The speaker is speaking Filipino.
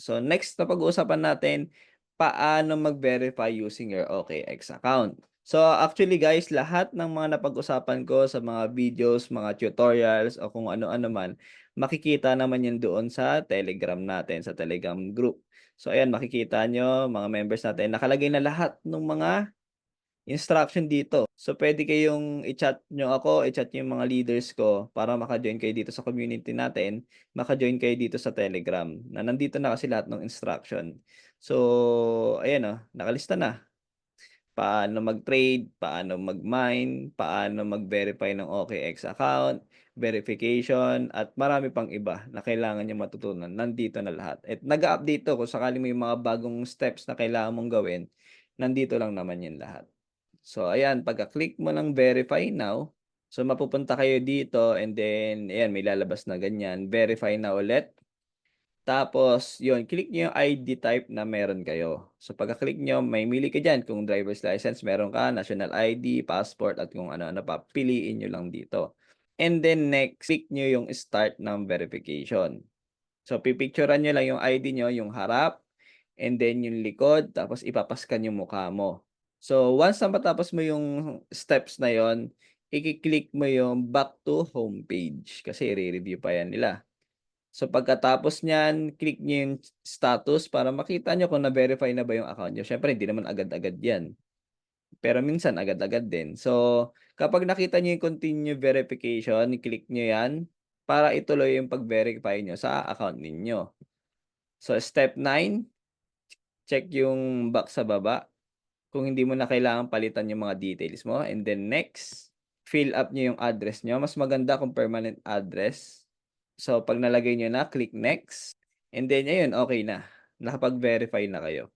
So next na pag-uusapan natin, paano mag-verify using your OKX account. So actually guys, lahat ng mga napag-usapan ko sa mga videos, mga tutorials o kung ano-ano man, makikita naman yan doon sa Telegram natin, sa Telegram group. So ayan, makikita nyo mga members natin, nakalagay na lahat ng mga instruction dito. So pwede kayong i-chat nyo ako, i-chat nyo yung mga leaders ko para maka-join kayo dito sa community natin, maka-join kayo dito sa Telegram na nandito na kasi lahat ng instruction. So ayan oh, nakalista na. Paano mag-trade, paano mag-mine, paano mag-verify ng OKX account, verification, at marami pang iba na kailangan niyo matutunan. Nandito na lahat. At nag-a-update 'to kung sakali may mga bagong steps na kailangan mong gawin, nandito lang naman 'yan lahat. So ayan, pagka-click mo ng verify now, so mapupunta kayo dito and then ayan, may lalabas na ganyan, verify na ulit. Tapos yun, click niyo yung ID type na meron kayo. So pagka-click niyo, may mili ka diyan kung driver's license meron ka, national ID, passport, at kung ano-ano pa, piliin niyo lang dito. And then next, click niyo yung start ng verification. So pipicturean niyo lang yung ID niyo, yung harap, and then yung likod, tapos ipapaskan yung mukha mo. So once na matapos mo yung steps na yon, i-click mo yung back to homepage kasi i-re-review pa yan nila. So pagkatapos niyan, click niyo yung status para makita niyo kung na-verify na ba yung account niyo. Siyempre hindi naman agad-agad 'yan, pero minsan agad-agad din. So kapag nakita niyo yung continue verification, i-click niyo 'yan para ituloy yung pag-verify niyo sa account ninyo. So step 9, check yung box sa baba kung hindi mo na kailangang palitan yung mga details mo, and then next, fill up niyo yung address niyo. Mas maganda kung permanent address. So 'pag nalagay niyo na, click next, and then ayun, okey na, nakapag-verify na kayo.